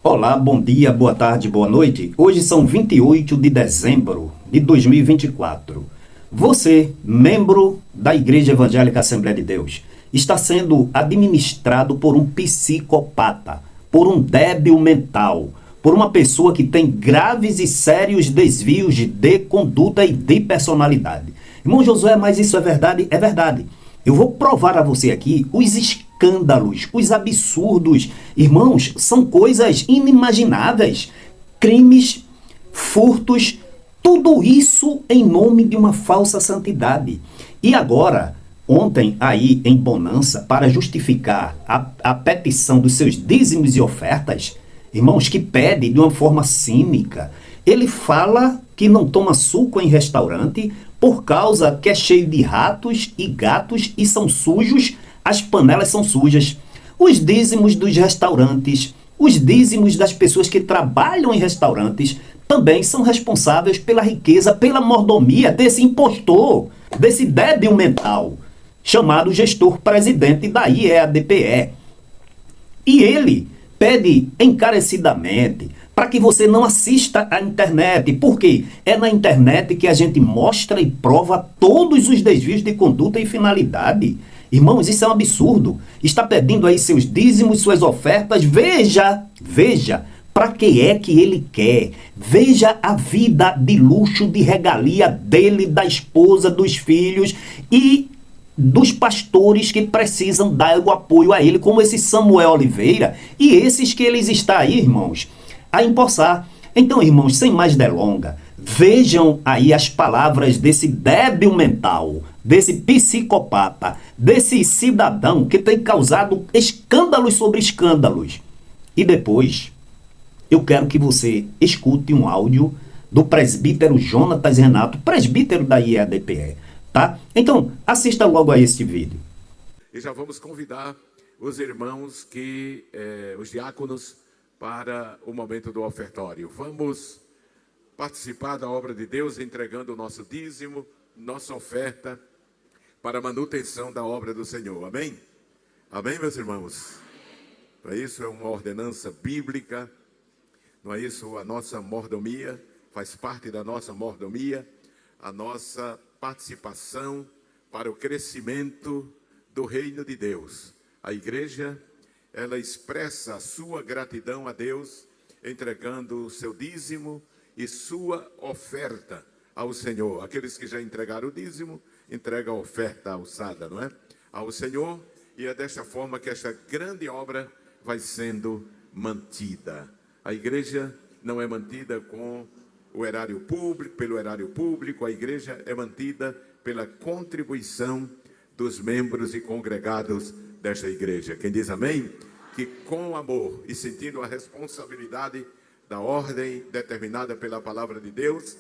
Olá, bom dia, boa tarde, boa noite. Hoje são 28 de dezembro de 2024. Você, membro da Igreja Evangélica Assembleia de Deus, está sendo administrado por um psicopata, por um débil mental, por uma pessoa que tem graves e sérios desvios de conduta e de personalidade. Irmão Josué, mas isso é verdade? É verdade. Eu vou provar a você aqui os escândalos, os absurdos. Irmãos, são coisas inimagináveis. Crimes, furtos, tudo isso em nome de uma falsa santidade. E agora, ontem aí em Bonança, para justificar a petição dos seus dízimos e ofertas, irmãos, que pede de uma forma cínica, ele fala que não toma suco em restaurante por causa que é cheio de ratos e gatos e são sujos, as panelas são sujas. Os dízimos dos restaurantes, os dízimos das pessoas que trabalham em restaurantes também são responsáveis pela riqueza, pela mordomia desse impostor, desse débil mental, chamado gestor presidente da IEADPE. E ele pede encarecidamente para que você não assista à internet, porque é na internet que a gente mostra e prova todos os desvios de conduta e finalidade. Irmãos, isso é um absurdo. Está pedindo aí seus dízimos, suas ofertas. Veja, para que é que ele quer. Veja a vida de luxo, de regalia dele, da esposa, dos filhos e dos pastores que precisam dar o apoio a ele, como esse Samuel Oliveira e esses que eles estão aí, irmãos, a empossar. Então, irmãos, sem mais delonga, vejam aí as palavras desse débil mental, desse psicopata, desse cidadão que tem causado escândalos sobre escândalos. E depois, eu quero que você escute um áudio do presbítero Jonatas Renato, presbítero da IEADPE. Tá? Então, assista logo a este vídeo. E já vamos convidar os irmãos, os diáconos, para o momento do ofertório. Vamos participar da obra de Deus, entregando o nosso dízimo, nossa oferta, para a manutenção da obra do Senhor. Amém? Amém, meus irmãos? Não é isso? É uma ordenança bíblica. Não é isso? A nossa mordomia, faz parte da nossa mordomia, a nossa participação para o crescimento do reino de Deus. A igreja, ela expressa a sua gratidão a Deus, entregando o seu dízimo e sua oferta ao Senhor. Aqueles que já entregaram o dízimo, entregam a oferta alçada, não é? Ao Senhor, e é desta forma que esta grande obra vai sendo mantida. A igreja não é mantida com o erário público, pelo erário público, a igreja é mantida pela contribuição dos membros e congregados desta igreja. Quem diz amém? Que com amor e sentindo a responsabilidade da ordem determinada pela palavra de Deus,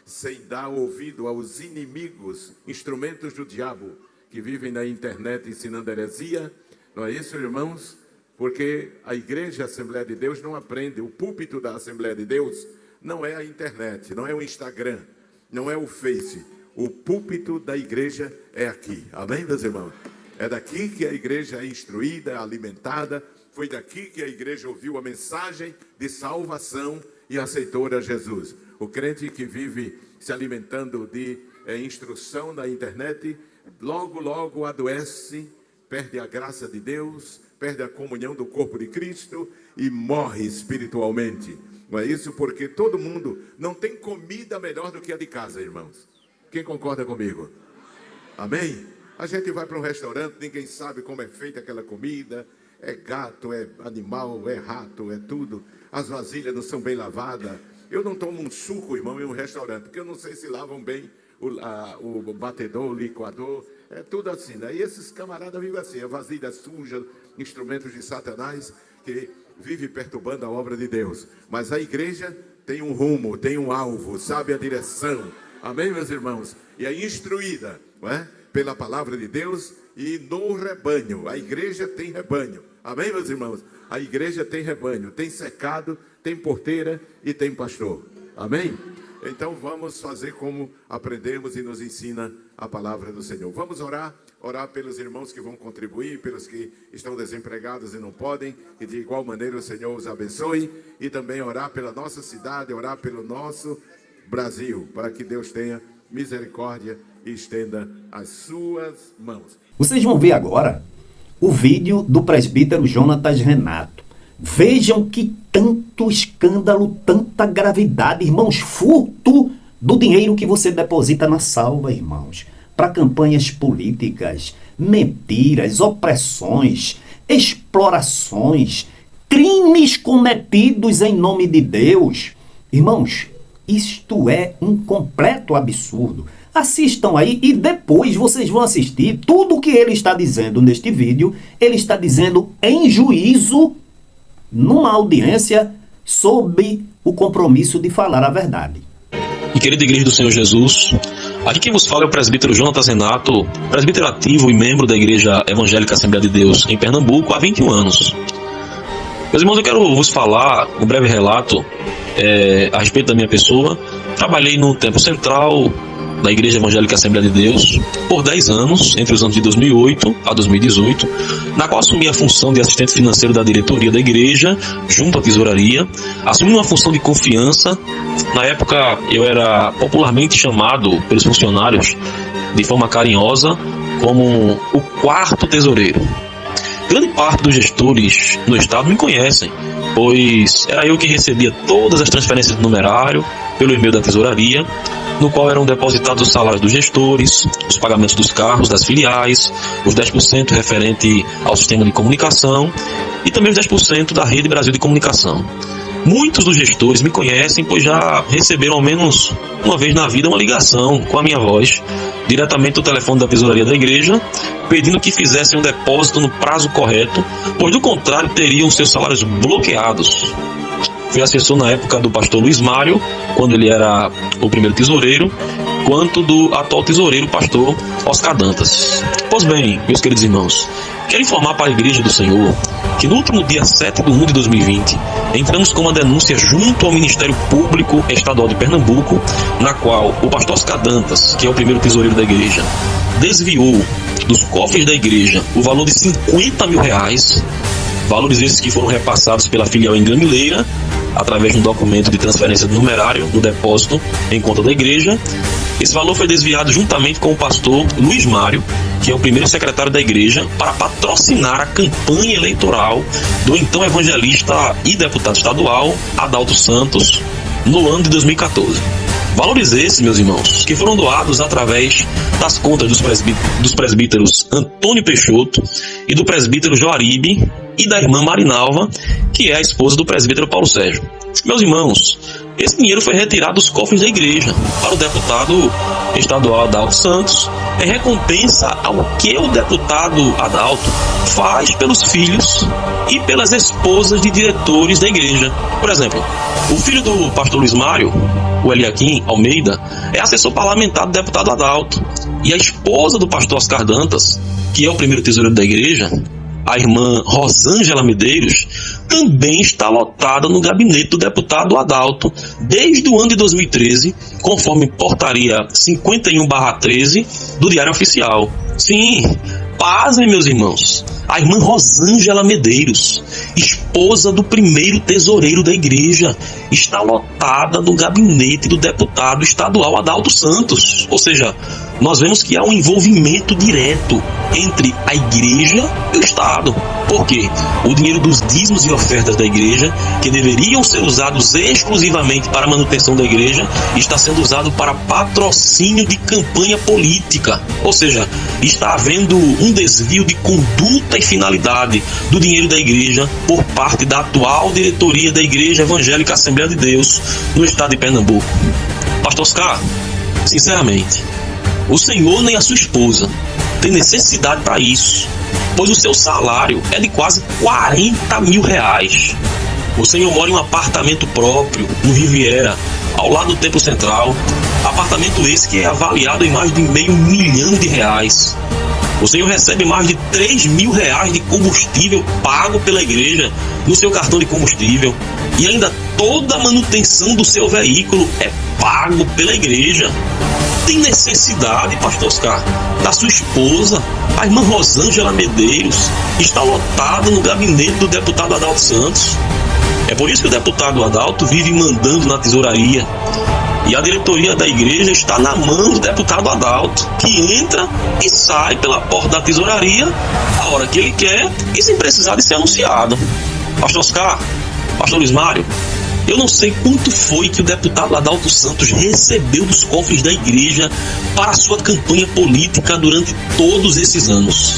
sem dar ouvido aos inimigos, instrumentos do diabo, que vivem na internet ensinando heresia, não é isso, irmãos? Porque a igreja, a Assembleia de Deus, não aprende, o púlpito da Assembleia de Deus não é a internet, não é o Instagram, não é o Face. O púlpito da igreja é aqui. Amém, meus irmãos? É daqui que a igreja é instruída, alimentada. Foi daqui que a igreja ouviu a mensagem de salvação e aceitou a Jesus. O crente que vive se alimentando de instrução na internet, logo adoece, perde a graça de Deus, perde a comunhão do corpo de Cristo e morre espiritualmente. Não é isso? Porque todo mundo não tem comida melhor do que a de casa, irmãos. Quem concorda comigo? Amém? A gente vai para um restaurante, ninguém sabe como é feita aquela comida. É gato, é animal, é rato, é tudo. As vasilhas não são bem lavadas. Eu não tomo um suco, irmão, em um restaurante, porque eu não sei se lavam bem o batedor, o licoador. É tudo assim, né? E esses camaradas vivem assim, a vasilha suja, instrumentos de Satanás, que vive perturbando a obra de Deus. Mas a igreja tem um rumo, tem um alvo, sabe a direção. Amém, meus irmãos? E é instruída, não é? Pela palavra de Deus e no rebanho. A igreja tem rebanho. Amém, meus irmãos? A igreja tem rebanho, tem cercado, tem porteira e tem pastor. Amém? Então vamos fazer como aprendemos e nos ensina a palavra do Senhor. Vamos orar orar pelos irmãos que vão contribuir, pelos que estão desempregados e não podem, e de igual maneira o Senhor os abençoe, e também orar pela nossa cidade, orar pelo nosso Brasil, para que Deus tenha misericórdia e estenda as suas mãos. Vocês vão ver agora o vídeo do presbítero Jonatas Renato. Vejam que tanto escândalo, tanta gravidade, irmãos, furto do dinheiro que você deposita na salva, irmãos, para campanhas políticas, mentiras, opressões, explorações, crimes cometidos em nome de Deus. Irmãos, isto é um completo absurdo. Assistam aí e depois vocês vão assistir tudo o que ele está dizendo neste vídeo. Ele está dizendo em juízo, numa audiência, sob o compromisso de falar a verdade. E querida Igreja do Senhor Jesus, aqui quem vos fala é o presbítero Jonatas Renato, presbítero ativo e membro da Igreja Evangélica Assembleia de Deus em Pernambuco há 21 anos. Meus irmãos, eu quero vos falar um breve relato a respeito da minha pessoa. Trabalhei no Templo Central da Igreja Evangélica Assembleia de Deus por 10 anos, entre os anos de 2008 a 2018, na qual assumi a função de assistente financeiro da diretoria da igreja, junto à tesouraria, assumi uma função de confiança. Na época eu era popularmente chamado pelos funcionários, de forma carinhosa, como o quarto tesoureiro. Grande parte dos gestores no estado me conhecem, pois era eu que recebia todas as transferências do numerário pelo e-mail da tesouraria, no qual eram depositados os salários dos gestores, os pagamentos dos carros, das filiais, os 10% referente ao sistema de comunicação e também os 10% da Rede Brasil de Comunicação. Muitos dos gestores me conhecem, pois já receberam ao menos uma vez na vida uma ligação com a minha voz, diretamente do telefone da tesouraria da igreja, pedindo que fizessem um depósito no prazo correto, pois do contrário teriam seus salários bloqueados. Fui assessor na época do pastor Luiz Mário, quando ele era o primeiro tesoureiro, quanto do atual tesoureiro, pastor Oscar Dantas. Pois bem, meus queridos irmãos, quero informar para a Igreja do Senhor que no último dia 7/1 de 2020, entramos com uma denúncia junto ao Ministério Público Estadual de Pernambuco, na qual o pastor Oscar Dantas, que é o primeiro tesoureiro da igreja, desviou dos cofres da igreja o valor de R$50 mil, valores esses que foram repassados pela filial em Gamileira, através de um documento de transferência do numerário do depósito em conta da igreja. Esse valor foi desviado juntamente com o pastor Luiz Mário, que é o primeiro secretário da igreja, para patrocinar a campanha eleitoral do então evangelista e deputado estadual Adalto Santos no ano de 2014. Valores esses, meus irmãos, que foram doados através das contas dos presbíteros Antônio Peixoto e do presbítero Joaribe e da irmã Marinalva, que é a esposa do presbítero Paulo Sérgio. Meus irmãos, esse dinheiro foi retirado dos cofres da igreja para o deputado estadual Adalto Santos, em recompensa ao que o deputado Adalto faz pelos filhos e pelas esposas de diretores da igreja. Por exemplo, o filho do pastor Luiz Mário, o Eliakim Almeida, é assessor parlamentar do deputado Adalto, e a esposa do pastor Oscar Dantas, que é o primeiro tesoureiro da igreja, a irmã Rosângela Medeiros, também está lotada no gabinete do deputado Adalto desde o ano de 2013, conforme portaria 51/13 do Diário Oficial. Sim, pasmem, meus irmãos, a irmã Rosângela Medeiros, esposa do primeiro tesoureiro da igreja, está lotada no gabinete do deputado estadual Adalto Santos. Ou seja, nós vemos que há um envolvimento direto entre a igreja e o Estado. Por quê? O dinheiro dos dízimos e ofertas da igreja, que deveriam ser usados exclusivamente para a manutenção da igreja, está sendo usado para patrocínio de campanha política. Ou seja, está havendo um desvio de conduta e finalidade do dinheiro da igreja por parte da atual diretoria da Igreja Evangélica Assembleia de Deus no estado de Pernambuco. Pastor Oscar, sinceramente, o senhor nem a sua esposa tem necessidade para isso, pois o seu salário é de quase R$40 mil. O senhor mora em um apartamento próprio no Riviera, ao lado do Templo Central, apartamento esse que é avaliado em mais de R$500 mil. O senhor recebe mais de R$3 mil de combustível pago pela igreja no seu cartão de combustível, e ainda toda a manutenção do seu veículo é pago pela igreja. tem necessidade, pastor Oscar, da sua esposa, a irmã Rosângela Medeiros, está lotada no gabinete do deputado Adalto Santos. É por isso que o deputado Adalto vive mandando na tesouraria. E a diretoria da igreja está na mão do deputado Adalto, que entra e sai pela porta da tesouraria a hora que ele quer e sem precisar de ser anunciado. Pastor Oscar, pastor Luiz Mário, eu não sei quanto foi que o deputado Adalto Santos recebeu dos cofres da igreja para a sua campanha política durante todos esses anos.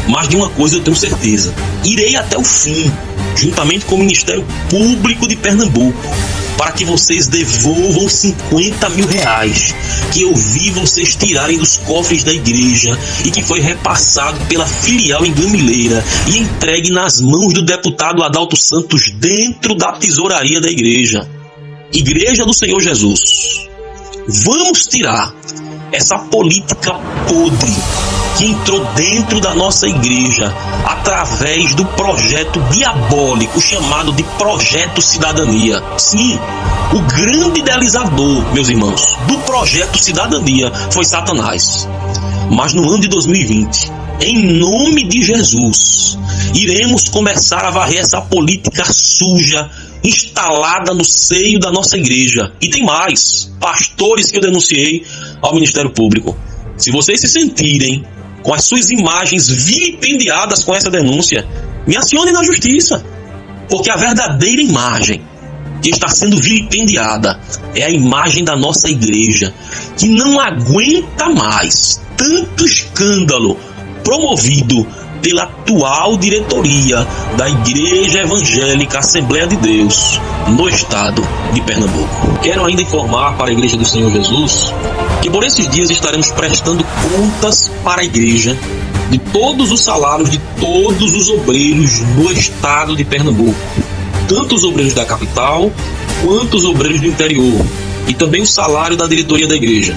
Mas de uma coisa eu tenho certeza: irei até o fim, juntamente com o Ministério Público de Pernambuco, para que vocês devolvam 50 mil reais que eu vi vocês tirarem dos cofres da igreja e que foi repassado pela filial em Gamileira e entregue nas mãos do deputado Adalto Santos dentro da tesouraria da igreja. Igreja do Senhor Jesus, vamos tirar essa política podre que entrou dentro da nossa igreja através do projeto diabólico chamado de Projeto Cidadania. Sim, o grande idealizador, meus irmãos, do Projeto Cidadania foi Satanás. Mas no ano de 2020, em nome de Jesus, iremos começar a varrer essa política suja instalada no seio da nossa igreja. E tem mais, pastores que eu denunciei ao Ministério Público. Se vocês se sentirem com as suas imagens vilipendiadas com essa denúncia, me acione na justiça, porque a verdadeira imagem que está sendo vilipendiada é a imagem da nossa igreja, que não aguenta mais tanto escândalo promovido pela atual diretoria da Igreja Evangélica Assembleia de Deus no estado de Pernambuco. Quero ainda informar para a Igreja do Senhor Jesus que por esses dias estaremos prestando contas para a igreja de todos os salários de todos os obreiros no estado de Pernambuco, tanto os obreiros da capital quanto os obreiros do interior, e também o salário da diretoria da igreja.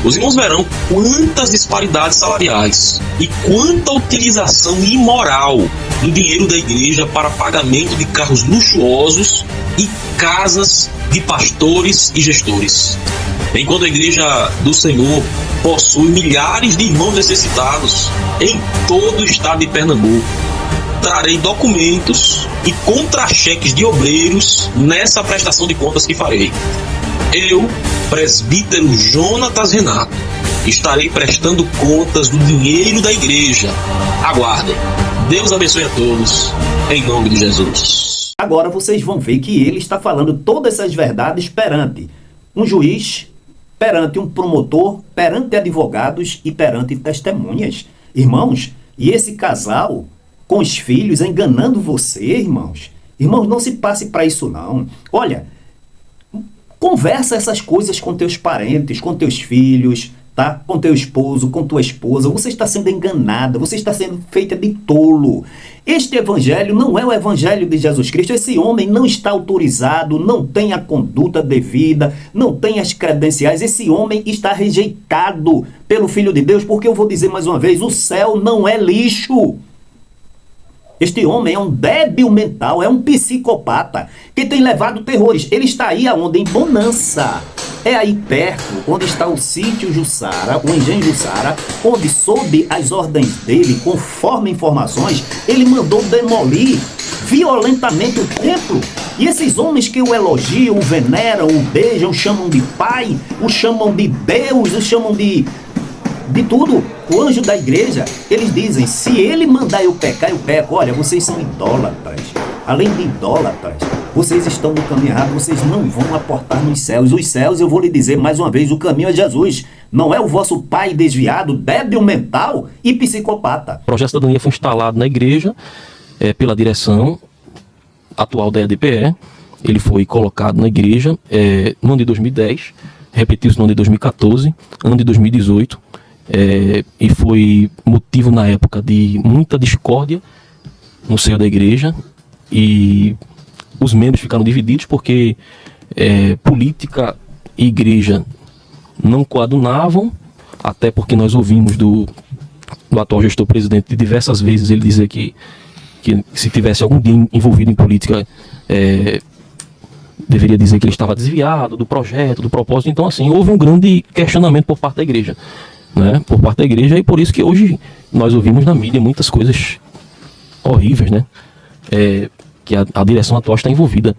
Os irmãos verão quantas disparidades salariais e quanta utilização imoral do dinheiro da igreja para pagamento de carros luxuosos e casas de pastores e gestores. Enquanto a igreja do Senhor possui milhares de irmãos necessitados em todo o estado de Pernambuco, trarei documentos e contra-cheques de obreiros nessa prestação de contas que farei. Eu, presbítero Jonatas Renato, estarei prestando contas do dinheiro da igreja. Aguardem. Deus abençoe a todos, em nome de Jesus. Agora vocês vão ver que ele está falando todas essas verdades perante um juiz, perante um promotor, perante advogados e perante testemunhas. Irmãos, e esse casal com os filhos enganando você, irmãos. Irmãos, não se passe para isso não. Olha, conversa essas coisas com teus parentes, com teus filhos, tá? Com teu esposo, com tua esposa. Você está sendo enganada, você está sendo feita de tolo. Este evangelho não é o evangelho de Jesus Cristo. Esse homem não está autorizado, não tem a conduta devida, não tem as credenciais. Esse homem está rejeitado pelo Filho de Deus, porque eu vou dizer mais uma vez, o céu não é lixo. Este homem é um débil mental, é um psicopata que tem levado terrores. Ele está aí aonde? Em Bonança. É aí perto, onde está o sítio Jussara, o engenho Jussara, onde, sob as ordens dele, conforme informações, ele mandou demolir violentamente o templo. E esses homens que o elogiam, o veneram, o beijam, chamam de pai, o chamam de Deus, o chamam de tudo, o anjo da igreja, eles dizem, se ele mandar eu pecar, eu peco. Olha, vocês são idólatras. Além de idólatras, vocês estão no caminho errado, vocês não vão aportar nos céus. Os céus, eu vou lhe dizer mais uma vez, o caminho é Jesus. Não é o vosso pai desviado, débil mental e psicopata. O projeto Cidadania foi instalado na igreja pela direção atual da EDPE. Ele foi colocado na igreja no ano de 2010, repetiu-se no ano de 2014, ano de 2018. E foi motivo na época de muita discórdia no seio da igreja, e os membros ficaram divididos porque política e igreja não coadunavam, até porque nós ouvimos do atual gestor presidente diversas vezes ele dizer que se tivesse algum dia envolvido em política deveria dizer que ele estava desviado do projeto, do propósito. Então, assim, houve um grande questionamento por parte da igreja, né? Por parte da igreja, e por isso que hoje nós ouvimos na mídia muitas coisas horríveis, né? Que a direção atual está envolvida.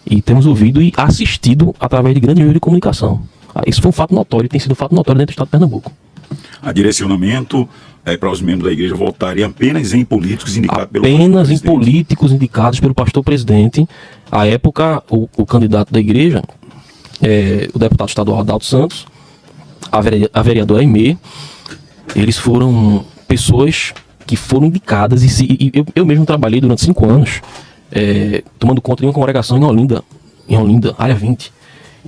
E temos ouvido e assistido através de grandes meios de comunicação. Isso foi um fato notório, tem sido um fato notório dentro do estado de Pernambuco. A direcionamento para os membros da igreja votarem apenas em políticos indicados pelo apenas em políticos indicados pelo pastor presidente. À época, o candidato da igreja, o deputado estadual Adalto Santos, a vereadora Aimee, eles foram pessoas que foram indicadas, e eu mesmo trabalhei durante 5 anos tomando conta de uma congregação em Olinda, área 20.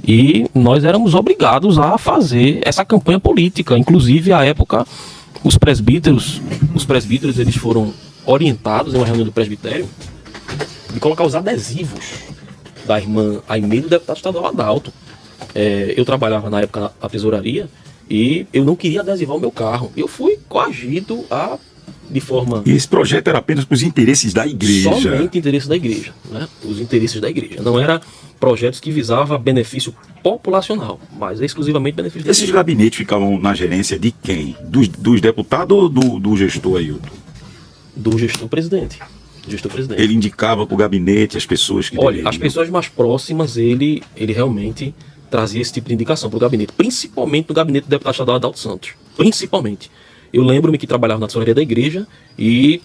E nós éramos obrigados a fazer essa campanha política. Inclusive, à época, os presbíteros eles foram orientados em uma reunião do presbitério de colocar os adesivos da irmã Aimee do deputado estadual Adalto. Eu trabalhava na época na tesouraria e eu não queria adesivar o meu carro. Eu fui coagido de forma... E esse projeto era apenas para os interesses da igreja. Somente interesses da igreja, né? Os interesses da igreja. Não era projetos que visavam benefício populacional, mas exclusivamente benefício da igreja. Esses gabinetes ficavam na gerência de quem? Dos deputados ou do gestor Ailton? Do gestor presidente. Ele indicava para o gabinete as pessoas que... Olha, as pessoas mais próximas, ele realmente trazia esse tipo de indicação para o gabinete, principalmente no gabinete do deputado estadual Adalto Santos. Principalmente. Eu lembro-me que trabalhava na tesouraria da igreja e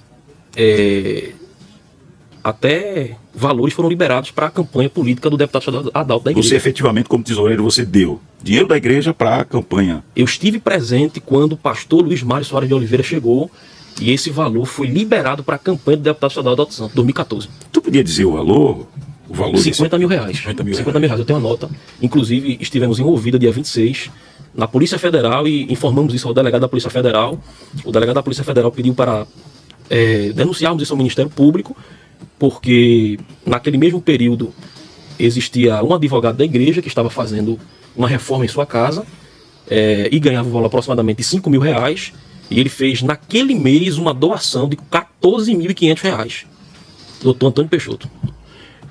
até valores foram liberados para a campanha política do deputado estadual Adalto da igreja. Você efetivamente, como tesoureiro, você deu dinheiro da igreja para a campanha? Eu estive presente quando o pastor Luiz Mário Soares de Oliveira chegou e esse valor foi liberado para a campanha do deputado estadual Adalto Santos, 2014. Tu podia dizer o valor? O valor 50 mil reais. 50 mil reais. Eu tenho a nota. Inclusive, estivemos em Ouvida dia 26 na Polícia Federal e informamos isso ao delegado da Polícia Federal. O delegado da Polícia Federal pediu para denunciarmos isso ao Ministério Público, porque naquele mesmo período existia um advogado da igreja que estava fazendo uma reforma em sua casa e ganhava um valor aproximadamente de 5 mil reais, e ele fez naquele mês uma doação de 14.500 reais. Doutor Antônio Peixoto.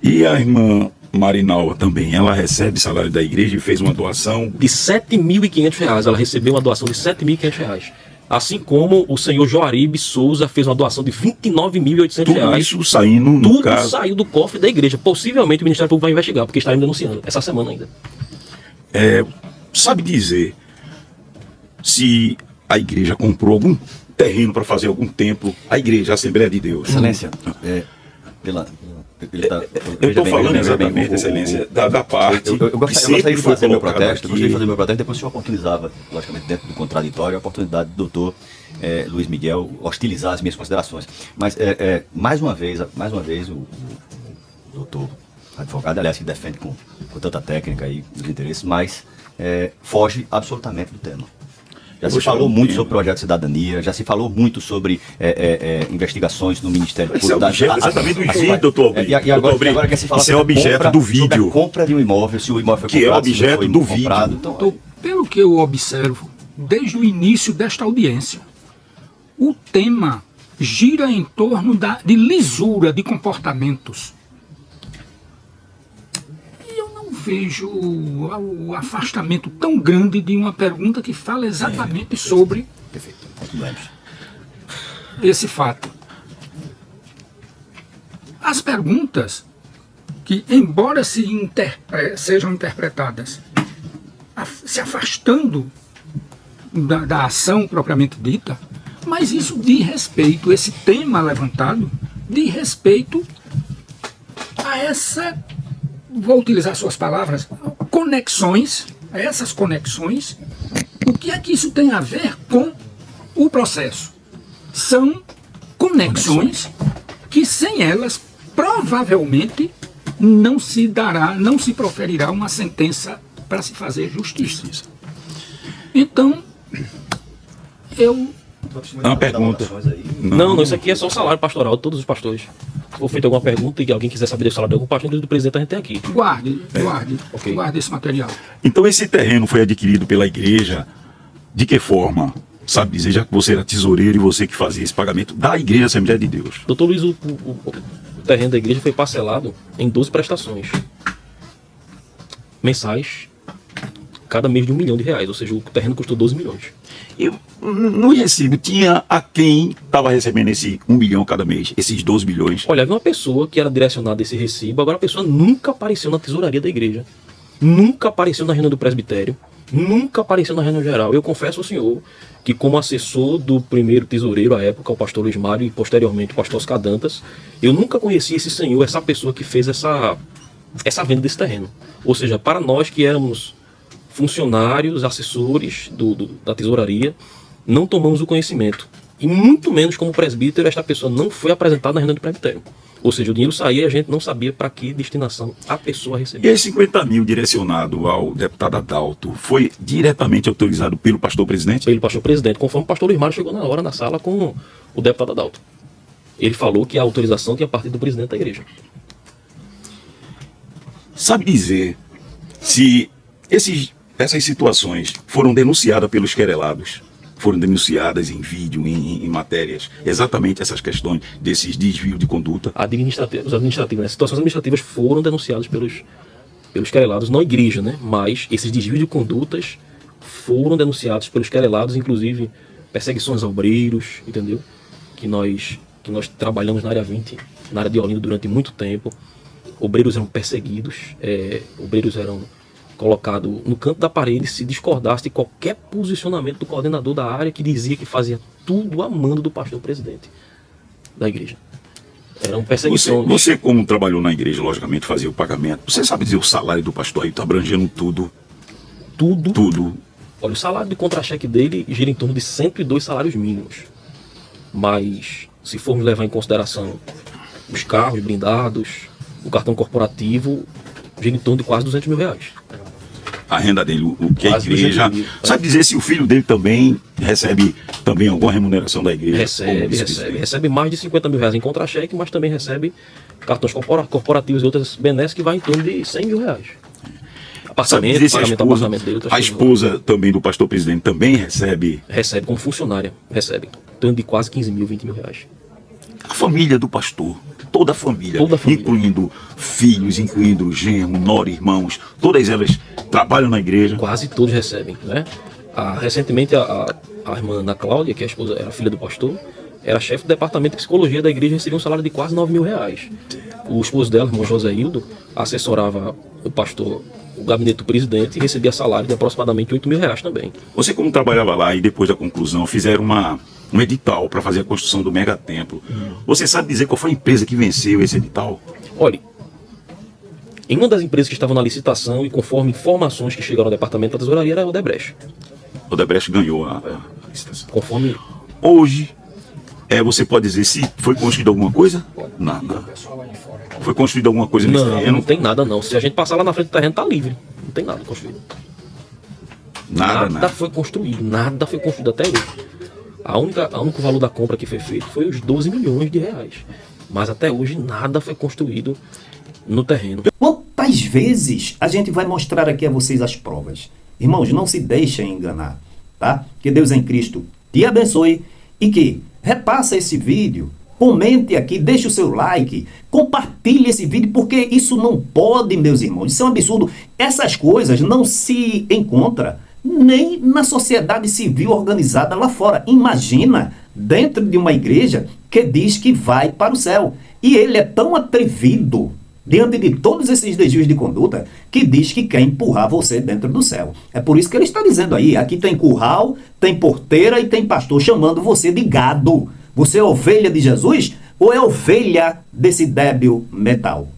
E a irmã Marinalva também, ela recebe salário da igreja e fez uma doação de 7.500 reais. Ela recebeu uma doação de 7.500 reais. Assim como o senhor Joaribe Souza fez uma doação de 29.800 reais. Tudo isso saindo no Tudo caso... saiu do cofre da igreja. Possivelmente o Ministério Público vai investigar, porque está denunciando essa semana ainda. Sabe dizer se a igreja comprou algum terreno para fazer algum templo? A igreja, a Assembleia de Deus. Excelência, eu estou falando exatamente, Excelência, da parte. Eu gostaria de fazer meu protesto, depois o senhor oportunizava, logicamente, dentro do contraditório, a oportunidade do doutor Luiz Miguel hostilizar as minhas considerações. Mas, mais uma vez, o doutor advogado, aliás, que defende com tanta técnica aí os interesses, mas foge absolutamente do tema. Já se falou muito sobre projeto de cidadania, já se falou muito sobre investigações no Ministério Público. Esse é objeto exatamente do vídeo, doutor. E agora quer se falar isso é objeto do vídeo. A compra de um imóvel, se o imóvel foi comprado, que é objeto do vídeo. Então, pelo que eu observo, desde o início desta audiência, o tema gira em torno de lisura de comportamentos. Vejo o afastamento tão grande de uma pergunta que fala exatamente sobre esse fato. As perguntas que, embora sejam interpretadas se afastando da ação propriamente dita, mas isso diz respeito, esse tema levantado, diz respeito a essa... Vou utilizar suas palavras, essas conexões, o que é que isso tem a ver com o processo? São conexões que sem elas, provavelmente, não se proferirá uma sentença para se fazer justiça. Então, uma pergunta. Não, isso aqui é só o salário pastoral de todos os pastores. Se for feita alguma pergunta e alguém quiser saber do salário de algum pastor, inclusive do presidente, a gente tem aqui. Guarde esse material. Então esse terreno foi adquirido pela igreja de que forma? Sabe dizer, já que você era tesoureiro e você que fazia esse pagamento da Igreja Assembleia de Deus? Doutor Luiz, o terreno da igreja foi parcelado em 12 prestações. mensais, cada mês de R$1 milhão, ou seja, o terreno custou 12 milhões. E no recibo tinha a quem estava recebendo esse 1 milhão cada mês, esses 12 milhões. Olha, havia uma pessoa que era direcionada a esse recibo, agora a pessoa nunca apareceu na tesouraria da igreja, nunca apareceu na reunião do presbitério, nunca apareceu na reunião geral. Eu confesso ao senhor que, como assessor do primeiro tesoureiro à época, o pastor Luiz Mário, e posteriormente o pastor Oscar Dantas, eu nunca conheci esse senhor, essa pessoa que fez essa venda desse terreno. Ou seja, para nós que éramos funcionários, assessores da tesouraria, não tomamos o conhecimento. E muito menos como presbítero, esta pessoa não foi apresentada na reunião do presbitério. Ou seja, o dinheiro saía e a gente não sabia para que destinação a pessoa recebia. E esses 50 mil direcionado ao deputado Adalto foi diretamente autorizado pelo pastor presidente? Pelo pastor presidente, conforme o pastor Luiz Mário chegou na hora na sala com o deputado Adalto. Ele falou que a autorização tinha partido do presidente da igreja. Sabe dizer se essas situações foram denunciadas pelos querelados? Foram denunciadas em vídeo, em matérias, exatamente essas questões desses desvios de conduta? Os administrativos, né? Situações administrativas foram denunciadas pelos querelados, não a igreja, né? Mas esses desvios de condutas foram denunciados pelos querelados, inclusive perseguições a obreiros, entendeu? Que nós trabalhamos na área 20, na área de Olinda durante muito tempo. Obreiros eram perseguidos, obreiros eram colocado no canto da parede se discordasse de qualquer posicionamento do coordenador da área, que dizia que fazia tudo a mando do pastor presidente da igreja. Eram perseguições. Você como trabalhou na igreja, logicamente fazia o pagamento. Você sabe dizer o salário do pastor aí, está abrangendo tudo? Tudo. Olha, o salário de contra-cheque dele gira em torno de 102 salários mínimos. Mas, se formos levar em consideração os carros blindados, o cartão corporativo, gira em torno de quase R$200 mil. A renda dele, o que a igreja... 200 mil. Sabe dizer se o filho dele também recebe alguma remuneração da igreja? Recebe mais de R$50 mil em contra-cheque, mas também recebe cartões corporativos e outras benesses que vai em torno de R$100 mil. Pagamento do apartamento dele. A esposa também do pastor presidente também recebe? Recebe como funcionária, recebe. Em torno de quase 15 mil, 20 mil reais. A família do pastor, toda a família, incluindo filhos, incluindo genro, nora, irmãos, todas elas trabalham na igreja. Quase todos recebem, né? Recentemente a irmã Ana Cláudia, que é a esposa, era filha do pastor, era chefe do departamento de psicologia da igreja, recebia um salário de quase R$9 mil. O esposo dela, o irmão José Hildo, assessorava o pastor, o gabinete do presidente, e recebia salário de aproximadamente R$8 mil também. Você, como trabalhava lá e depois da conclusão fizeram um edital para fazer a construção do megatemplo, você sabe dizer qual foi a empresa que venceu esse edital? Olha, em uma das empresas que estavam na licitação e conforme informações que chegaram ao departamento da tesouraria era a Odebrecht. O Odebrecht ganhou a licitação. Conforme... Hoje, você pode dizer se foi construída alguma coisa? Nada. Foi construída alguma coisa nesse terreno? Não tem nada não. Se a gente passar lá na frente do terreno, tá livre. Não tem nada construído. Nada foi construído. Nada foi construído até hoje. O único valor da compra que foi feito foi os R$12 milhões. Mas até hoje nada foi construído no terreno. Quantas vezes a gente vai mostrar aqui a vocês as provas? Irmãos, não se deixem enganar, tá? Que Deus em Cristo te abençoe e que repassa esse vídeo, comente aqui, deixe o seu like, compartilhe esse vídeo, porque isso não pode, meus irmãos, isso é um absurdo. Essas coisas não se encontram nem na sociedade civil organizada lá fora. Imagina dentro de uma igreja que diz que vai para o céu. E ele é tão atrevido diante de todos esses desvios de conduta que diz que quer empurrar você dentro do céu. É por isso que ele está dizendo aí, aqui tem curral, tem porteira e tem pastor chamando você de gado. Você é ovelha de Jesus ou é ovelha desse débil metal?